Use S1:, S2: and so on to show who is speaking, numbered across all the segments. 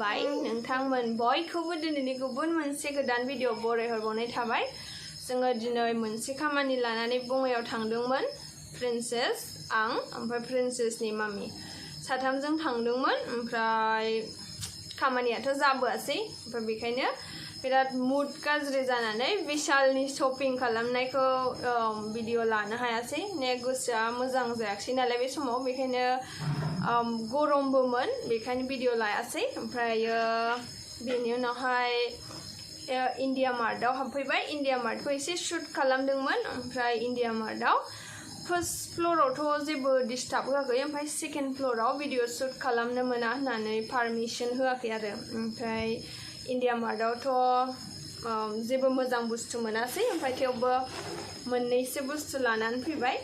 S1: खुलुमबाय नोंथांमोन बयखौबो दिनैनि गुबुन मोनसे गोदान भिडिअ बरायहरबावनाय थाबाय जोङो दिनै मोनसे खामानि लानानै बङाइयाव थांदोंमोन प्रिन्सेस आं ओमफ्राय प्रिन्सेसनि मामि साथामजों थांदोंमोन ओमफ्राय खामानियाथ' जाबोआसै ओमफ्राय बेखायनो बिराद मुड गाज्रि जानानै विशालनि शपिं खालामनायखौ भिडिअ लानो हायासै ने गोसोआ मोजां जायाखै नालाय बे समाव बेखायनो गरमबोमोन बेखायनो भिडिअ लायासै ओमफ्रायो बेनि उनावहाय इन्डिया मार्टआव हाबफैबाय इन्डिया मार्टखौ एसे शूट खालामदोंमोन ओमफ्राय इन्डिया मार्टआव फर्स्ट फ्लोरावथ' जेबो डिस्टार्ब होआखै ओमफ्राय सेकेन्ड फ्लोराव भिडिअ शूट खालामनो मोना होननानै पारमिसन होआखै आरो ओमफ्राय इन्डिया मार्टआवथ' जेबो मोजां बुस्थु मोनासै ओमफ्राय थेवबो मोननैसो बुस्थु लानानै फैबाय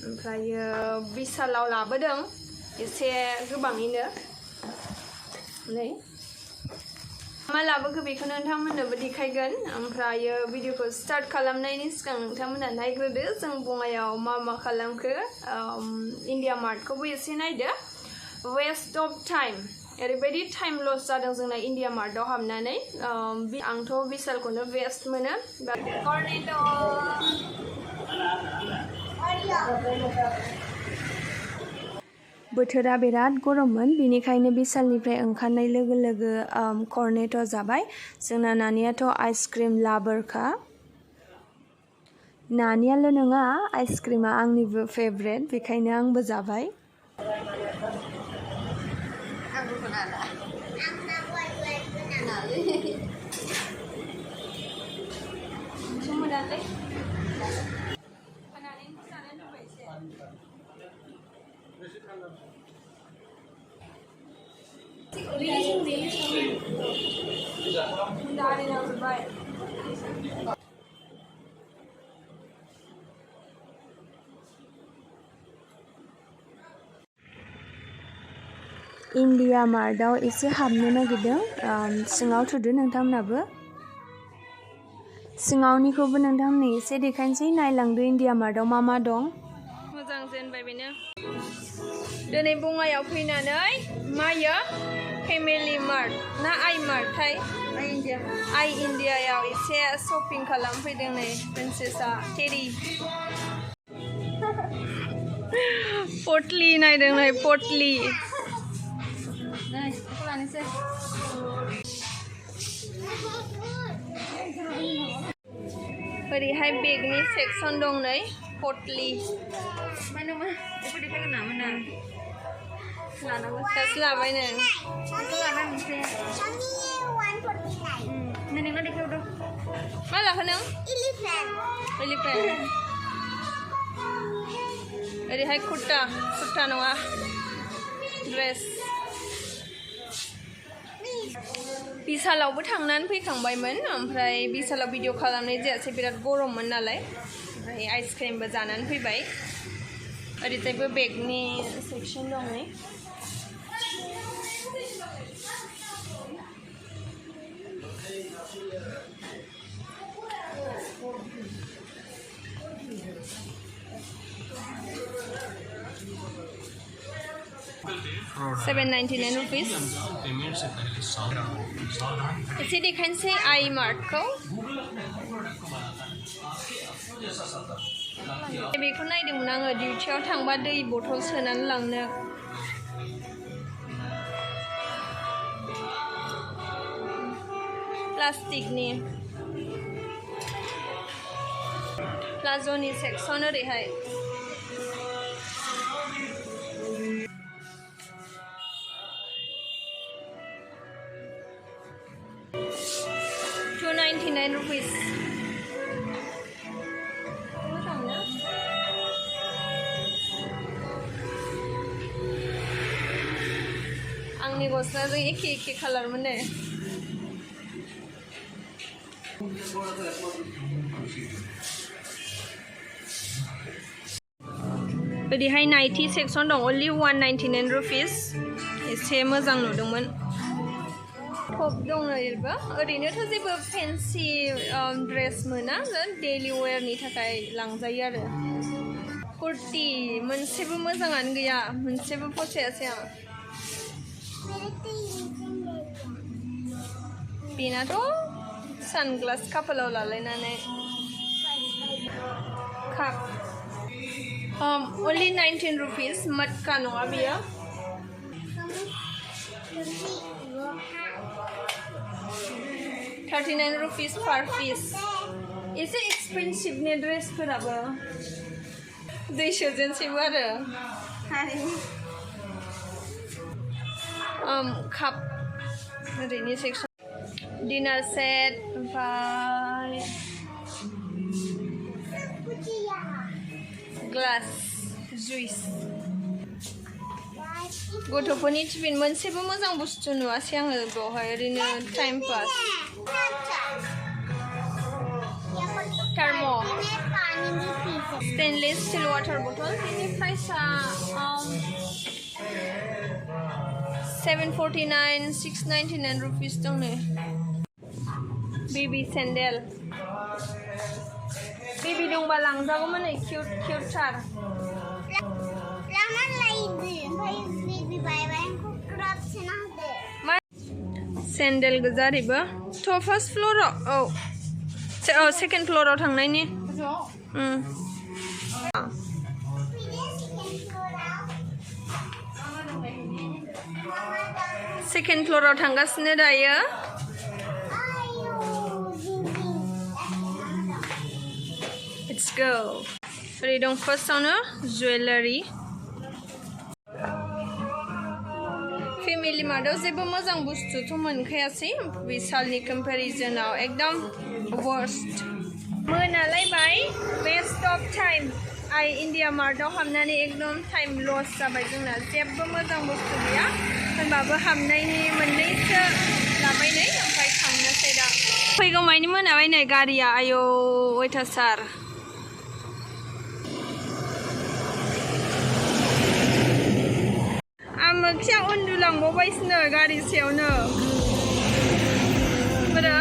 S1: ओमफ्रायो विशालाव लाबोदों एसे गोबाङैनो नै मा लाबोखो बेखौ नोंथांमोननोबो देखायगोन ओमफ्रायो भिडिअखौ स्टार्ट खालामनायनि सिगां नोंथांमोना नायग्रोदो जों बङाइयाव मा खालामखो इन्डिया मार्टखौबो एसे नायदो वेस्ट अफ टाइम ओरैबायदि टाइम लस जादों जोंना इन्डिया मार्टआव हाबनानै आंथ' विशालखौनो बेस्ट मोनो बोथोरा बिराद गरममोन बेनिखायनो विशालनिफ्राय ओंखारनाय लोगो लोगो कर्नेट' जाबाय जोंना नानियाथ' आइसक्रिम लाभारखा नानियाल' नङा आइसक्रिमा आंनिबो फेभरेट बेखायनो आंबो जाबाय इन्डिया मार्टआव एसे हाबनो नागिरदों सिङाव थुदो नोंथांमोनाबो सिङावनिखौबो नोंथांमोननो एसे देखायनोसै नायलांदो इन्डिया मार्टआव मा दं मोजां जेनबाय बेनो दिनै बङाइयाव फैनानै मायो फेमिलि मार्ट ना आइ मार्टथाय आइ इन्डियायाव एसे शपिं खालामफैदों नै प्रिन्सेसआ टेरि पटलि नायदों नै पटलि ओरैहाय बेगनि सेक्सन दं नै पटलि दासो लाबाय नों मा लाखो नों एलिफेन्ट ओरैहाय कुर्ता नङा ड्रेस विशालावबो थांनानै फैखांबायमोन ओमफ्राय विशालाव भिडिअ खालामनाय जायासै बिराद गरममोन नालाय ओमफ्राय आइसक्रिमबो जानानै फैबाय ओरैजायबो बेगनि सेक्सन दं नै $7.99 रुपीस एसे देखायनोसै आइ मार्टखौ बेखौ नायदोंमोन आङो डिउटियाव थांबा दै बथल सोनानै लांनो प्लास्टिकनि प्लाज'नि सेक्सन ओरैहाय $2.99 रुपीस आंनि गस्लाजों एखे खालारमोन ने ओरैहाय नाइटि सेक्सन दं अनलि $1.99 रुपीस एसे मोजां नुदोंमोन टप दं ओरैनोथ' जेबो फेन्सि ड्रेस मोना डेलि वेयारनि थाखाय लांजायो आरो कुर्ति मोनसेबो मोजाङानो गैया मोनसेबो फसायासै आं बेनाथ' सानग्लास खाफालाव लालायनानै cup only 19 rupees मटका नङा बियो 39 rupees per piece एसे एक्सपेंसिव ने ड्रेसफोराबो 200 जोनसैबो आरो cup ओरैनि सेक्सन डिनर सेट ओमफ्राय ग्लास जुइस गथ'फोरनि टिफिन मोनसेबो मोजां बुस्थु नुवासै आङो बेवहाय ओरैनो टाइम पास थर्म' स्टेनलेस स्टिल वाटार बटल बेनि प्राइसआ 749 699 रुपिस दं नै बेबी सेन्डेल बेबी दंबा लांजागौमोन नै किउट किउटथार सेन्डेल गोजा ओरैबो थ' फार्स्ट फ्ल'राव औ सेकेन्ड फ्ल'राव थांनायनि सेकेन्ड फ्ल'राव थांगासिनो दायो Let's go. ओरै दं फार्स्टआवनो जुवेलारि फेमिलि मार्टआव जेबो मोजां बुस्थुथ' मोनखायासै विशालनि कम्पेरिजनाव एकदम वर्स्ट मोनालायबाय वेस्ट अफ टाइम आइ इन्डिया मार्टआव हाबनानै एकदम टाइम लस जाबाय जोंना जेबो मोजां बुस्थु गैया होनबाबो हाबनायनि मोननैसो लाबाय नै ओमफ्राय थांनोसै दा फैगौ मानि मोनाबाय नै गारिया आयौ अयथासार आमोखिया उन्दुलांबावबायसोनो गारि सायावनो बोरो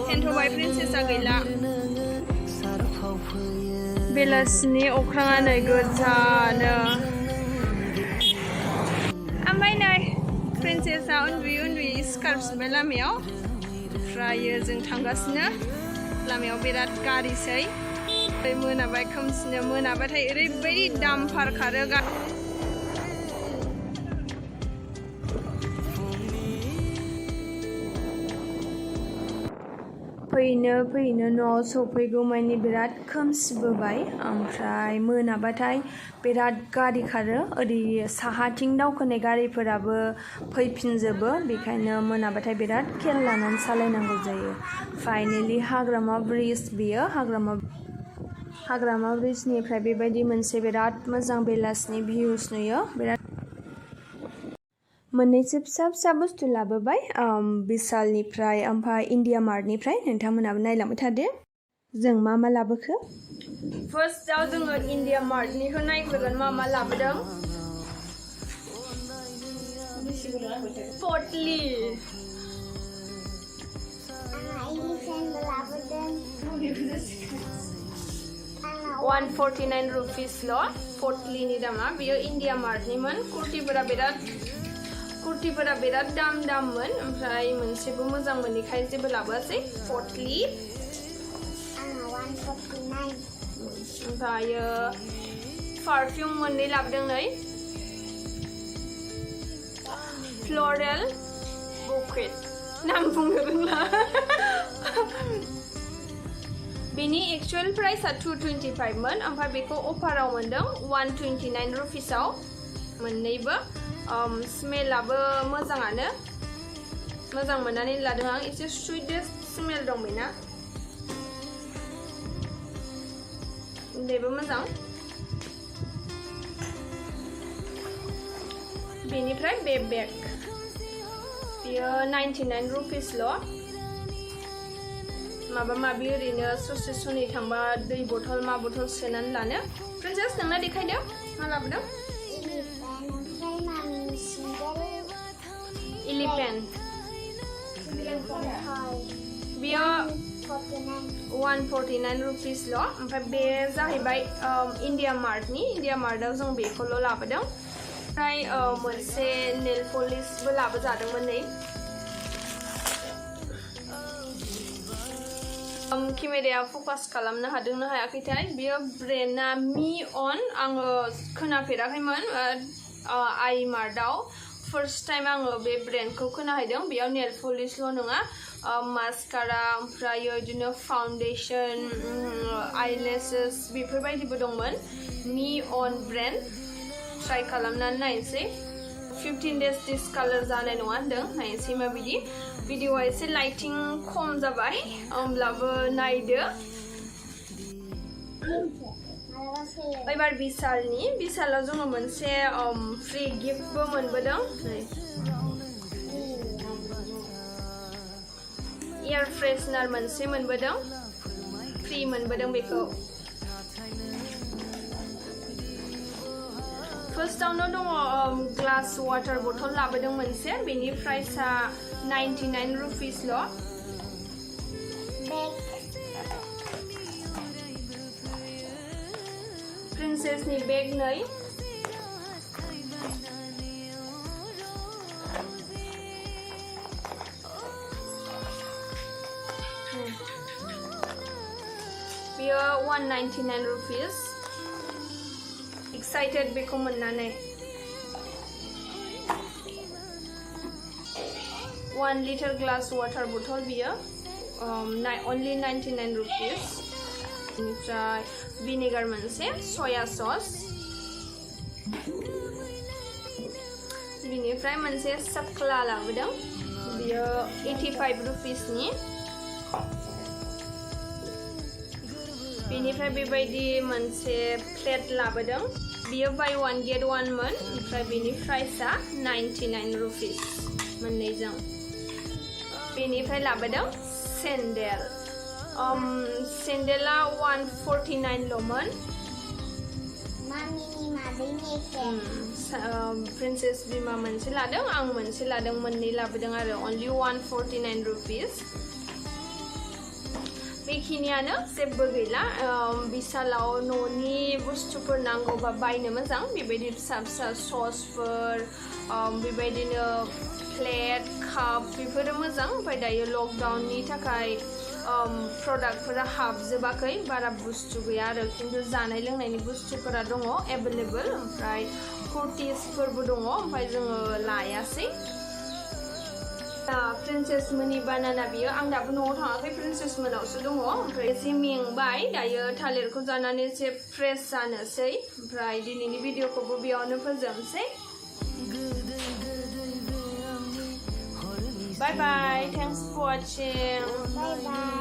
S1: थेन्थ'बाय प्रिन्सेसआ गैला बेलासिनि अख्राङा नै गोजानो ओमफ्राय नै प्रिन्सेसआ उन्दुयै स्कार्फ सिनबाय लामायाव ओमफ्रायो जों थांगासिनो लामायाव बिराद गारिसै मोनाबाय खोमसिनो मोनाबाथाय ओरैबायदि दामफार खारो फैनो न'आव सफैगौ मानि बिराद खोमसिबोबाय ओमफ्राय मोनाबाथाय बिराद गारि खारो ओरै साहाथिं दावखोनाय गारिफोराबो फैफिनजोबो बेखायनो मोनाबाथाय बिराद खेल लानानै सालायनांगौ जायो फाइनेलि हाग्रामा ब्रिज बियो हाग्रामा ब्रिजनिफ्राय बेबायदि मोनसे बिराद मोजां बेलासिनि भिउस नुयो बिराद मोननैसो फिसा फिसा बुस्थु लाबोबाय विशालनिफ्राय ओमफ्राय इन्डिया मार्टनिफ्राय नोंथांमोनाबो नायलांबाय थादो जों मा लाबोखो फार्स्टआव जोङो इन्डिया मार्टनिखौ नायग्रोगोन मा लाबोदों पटलि 149 रुपिसल' पटलिनि दामा बेयो इन्डिया मार्टनिमोन कुर्तिफोरा बिराद दाममोन ओमफ्राय मोनसेबो मोजां मोनैखाय जेबो लाबोआसै पटलि 149 ओमफ्रायो पारफ्यूम मोननै लाबोदों नै फ्लरेल बुकेट नाम बुंनो रोंला बेनि एक्चुअल प्राइसआ 225 मोन ओमफ्राय बेखौ अफाराव मोनदों 129 रुपिसाव मोननैबो स्मेलाबो मोजाङानो मोजां मोननानै लादों आं एसे सुइटेस्ट स्मेल दं बेना बेबो मोजां बेनिफ्राय बे बेग बेयो 99 रुपिसल' माबा माबि ओरैनो ससे सनै थांबा दै बथल मा बथल सोनानै लानो प्रिन्सेस नोंना देखायदो मा लाबोदों इलिफेन्ट बेयो 149 रुपिसल' ओमफ्राय बे जाहैबाय इन्डिया मार्टआव जों बेखौल' लाबोदों ओमफ्राय मोनसे नेल पलिशबो लाबोजादोंमोन नै केमेराया फकास खालामनो हादोंना हायाखैथाय बेयो ब्रेन्डआ मी अन आङो खोनाफेराखैमोन आइ मार्टआव फार्स्ट टाइम आङो बे ब्रेन्डखौ खोनाहैदों बेयाव नेल पलिशल' नङा मास्कारा ओमफ्राय बिदिनो फाउन्डेसन आइलेसेस बेफोरबायदिबो दंमोन मी अन ब्रेन्ड ट्राइ खालामनानै नायनोसै 15 days डिसकालार जानाय नङा होनदों नायनोसै माबायदि भिडिअआ एसे लाइटिं खम जाबाय होमब्लाबो नायदो एबार बिशालाव जोङो मोनसे फ्रि गिफ्टबो मोनबोदों एयार फ्रेशनार मोनसे मोनबोदों फ्रि मोनबोदों बेखौ फार्स्टआवनो दङ ग्लास वाटार बथल लाबोदों मोनसे बेनि प्राइसआ 99 रुपिसल' प्रिन्सेसनि बेग नै बेयो 199 रुपिस एक्साइटेड बेखौ मोननानै 1 liter ग्लास वाटार बथल बियो only 99 रुपिस बेनिफ्राय भिनेगार मोनसे सया सस बिनिफ्राय मोनसे सकला लाबोदों बियो 85 रुपिसनि बेनिफ्राय बेबायदि मोनसे प्लेट लाबोदों बियो बाय 1 get 1 मोन ओमफ्राय बेनि प्राइसआ 99 रुपिस मोननैजों बेनिफ्राय लाबोदों सेन्देला 149 ल'मोन प्रिन्सेस बिमा मोनसे लादों आं मोनसे लादों मोननै लाबोदों आरो only 149 रुपिस बेखिनियानो जेबो गैला बिशालाव न'नि बुस्थुफोर नांगौबा बायनो मोजां बेबायदि फिसा फिसा ससफोर बेबायदिनो प्लेट काप बेफोरो मोजां ओमफ्राय दायो लकडाउननि थाखाय प्रडाक्टफोरा हाबजोबाखै बारा बुस्थु गैया आरो खिन्थु जानाय लोंनायनि बुस्थुफोरा दङ एभेलेबल ओमफ्राय कुर्टिसफोरबो दङ ओमफ्राय जोङो लायासै प्रिन्सेस मोननि बानाना बियो आं दाबो न'आव थाङाखै प्रिन्सेस मोनावसो दङ ओमफ्राय एसे मेंबाय दायो थालिरखौ जानानै एसे फ्रेश जानोसै ओमफ्राय दिनैनि भिडिअखौबो बेयावनो फोजोबनोसै बाय बाय थेंक्स फर वाचिं बाय बाय